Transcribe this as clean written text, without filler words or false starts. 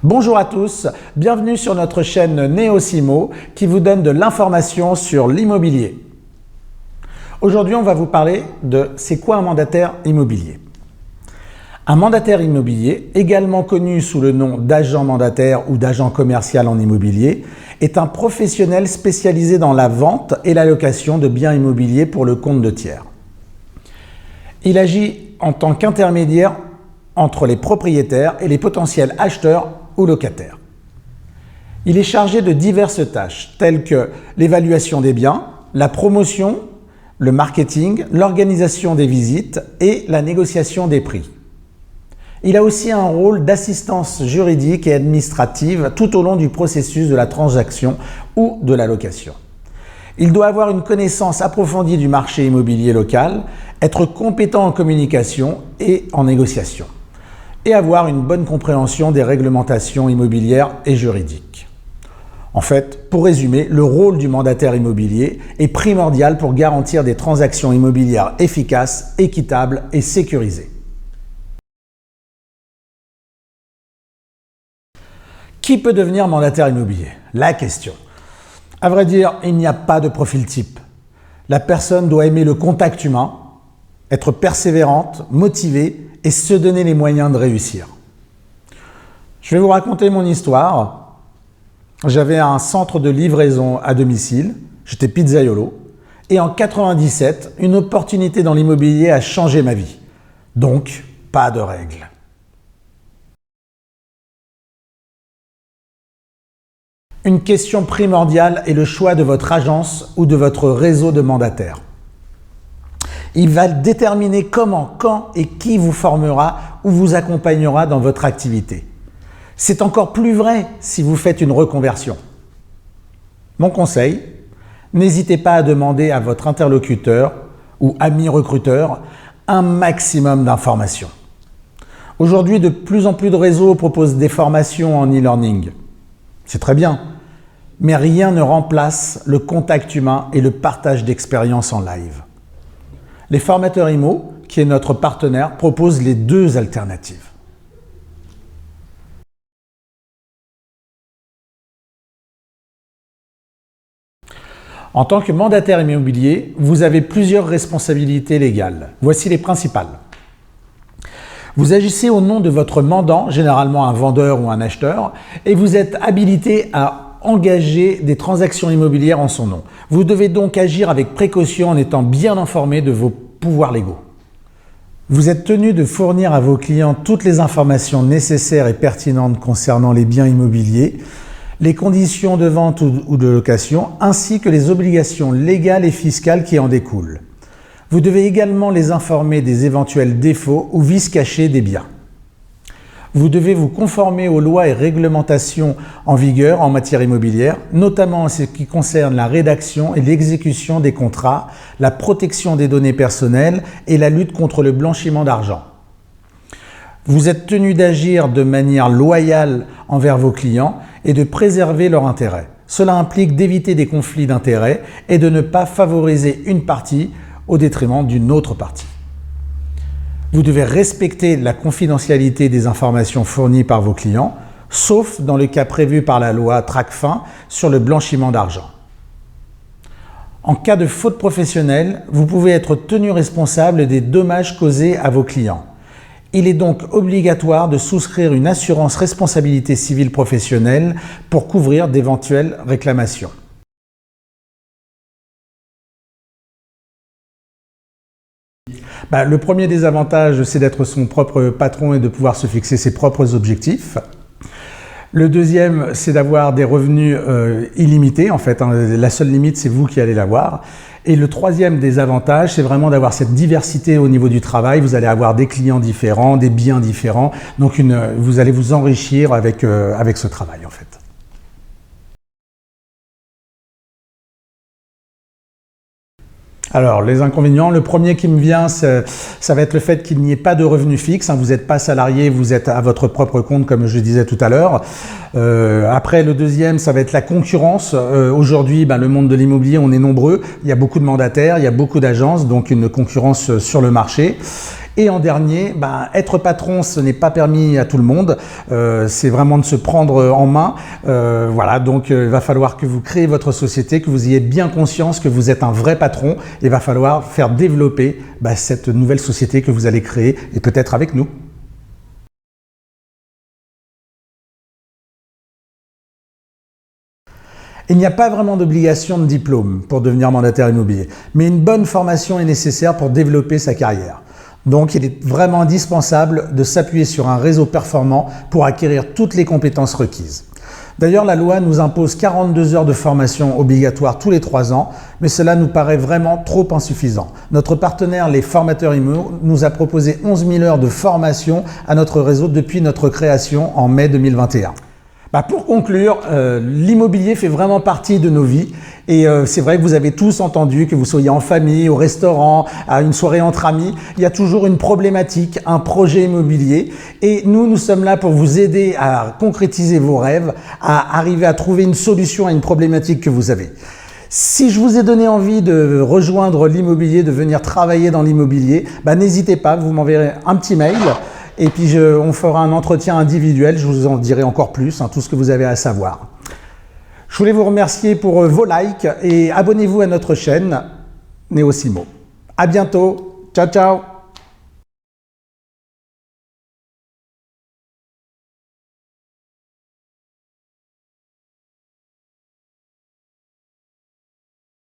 Bonjour à tous, bienvenue sur notre chaîne Neosimo qui vous donne de l'information sur l'immobilier. Aujourd'hui, on va vous parler de c'est quoi un mandataire immobilier. Un mandataire immobilier, également connu sous le nom d'agent mandataire ou d'agent commercial en immobilier, est un professionnel spécialisé dans la vente et la location de biens immobiliers pour le compte de tiers. Il agit en tant qu'intermédiaire entre les propriétaires et les potentiels acheteurs ou locataires. Il est chargé de diverses tâches telles que l'évaluation des biens, la promotion, le marketing, l'organisation des visites et la négociation des prix. Il a aussi un rôle d'assistance juridique et administrative tout au long du processus de la transaction ou de la location. Il doit avoir une connaissance approfondie du marché immobilier local, être compétent en communication et en négociation, et avoir une bonne compréhension des réglementations immobilières et juridiques. En fait, pour résumer, le rôle du mandataire immobilier est primordial pour garantir des transactions immobilières efficaces, équitables et sécurisées. Qui peut devenir mandataire immobilier? La question. À vrai dire, il n'y a pas de profil type. La personne doit aimer le contact humain, être persévérante, motivée et se donner les moyens de réussir. Je vais vous raconter mon histoire. J'avais un centre de livraison à domicile, j'étais pizzaiolo, et en 97, une opportunité dans l'immobilier a changé ma vie. Donc, pas de règles. Une question primordiale est le choix de votre agence ou de votre réseau de mandataires. Il va déterminer comment, quand et qui vous formera ou vous accompagnera dans votre activité. C'est encore plus vrai si vous faites une reconversion. Mon conseil, n'hésitez pas à demander à votre interlocuteur ou ami recruteur un maximum d'informations. Aujourd'hui, de plus en plus de réseaux proposent des formations en e-learning. C'est très bien, mais rien ne remplace le contact humain et le partage d'expériences en live. Les formateurs IMO, qui est notre partenaire, proposent les deux alternatives. En tant que mandataire immobilier, vous avez plusieurs responsabilités légales. Voici les principales. Vous agissez au nom de votre mandant, généralement un vendeur ou un acheteur, et vous êtes habilité à engager des transactions immobilières en son nom. Vous devez donc agir avec précaution en étant bien informé de vos pouvoirs légaux. Vous êtes tenu de fournir à vos clients toutes les informations nécessaires et pertinentes concernant les biens immobiliers, les conditions de vente ou de location, ainsi que les obligations légales et fiscales qui en découlent. Vous devez également les informer des éventuels défauts ou vices cachés des biens. Vous devez vous conformer aux lois et réglementations en vigueur en matière immobilière, notamment en ce qui concerne la rédaction et l'exécution des contrats, la protection des données personnelles et la lutte contre le blanchiment d'argent. Vous êtes tenu d'agir de manière loyale envers vos clients et de préserver leurs intérêts. Cela implique d'éviter des conflits d'intérêts et de ne pas favoriser une partie au détriment d'une autre partie. Vous devez respecter la confidentialité des informations fournies par vos clients, sauf dans le cas prévu par la loi Tracfin sur le blanchiment d'argent. En cas de faute professionnelle, vous pouvez être tenu responsable des dommages causés à vos clients. Il est donc obligatoire de souscrire une assurance responsabilité civile professionnelle pour couvrir d'éventuelles réclamations. Le premier des avantages, c'est d'être son propre patron et de pouvoir se fixer ses propres objectifs. Le deuxième, c'est d'avoir des revenus illimités. En fait, la seule limite, c'est vous qui allez l'avoir. Et le troisième des avantages, c'est vraiment d'avoir cette diversité au niveau du travail. Vous allez avoir des clients différents, des biens différents. Donc, vous allez vous enrichir avec ce travail, en fait. Alors, les inconvénients, le premier qui me vient, ça va être le fait qu'il n'y ait pas de revenu fixe. Vous n'êtes pas salarié, vous êtes à votre propre compte, comme je disais tout à l'heure. Après, le deuxième, ça va être la concurrence. Aujourd'hui, le monde de l'immobilier, on est nombreux. Il y a beaucoup de mandataires, il y a beaucoup d'agences, donc une concurrence sur le marché. Et en dernier, être patron, ce n'est pas permis à tout le monde. C'est vraiment de se prendre en main. Voilà, donc il va falloir que vous créez votre société, que vous ayez bien conscience que vous êtes un vrai patron. Il va falloir faire développer cette nouvelle société que vous allez créer, et peut-être avec nous. Il n'y a pas vraiment d'obligation de diplôme pour devenir mandataire immobilier, mais une bonne formation est nécessaire pour développer sa carrière. Donc il est vraiment indispensable de s'appuyer sur un réseau performant pour acquérir toutes les compétences requises. D'ailleurs, la loi nous impose 42 heures de formation obligatoire tous les 3 ans, mais cela nous paraît vraiment trop insuffisant. Notre partenaire, les formateurs IMO, nous a proposé 11 000 heures de formation à notre réseau depuis notre création en mai 2021. Pour conclure, l'immobilier fait vraiment partie de nos vies et c'est vrai que vous avez tous entendu, que vous soyez en famille, au restaurant, à une soirée entre amis, il y a toujours une problématique, un projet immobilier et nous sommes là pour vous aider à concrétiser vos rêves, à arriver à trouver une solution à une problématique que vous avez. Si je vous ai donné envie de rejoindre l'immobilier, de venir travailler dans l'immobilier, n'hésitez pas, vous m'enverrez un petit mail. Et puis on fera un entretien individuel, je vous en dirai encore plus, tout ce que vous avez à savoir. Je voulais vous remercier pour vos likes et abonnez-vous à notre chaîne Neosimo. À bientôt, ciao ciao.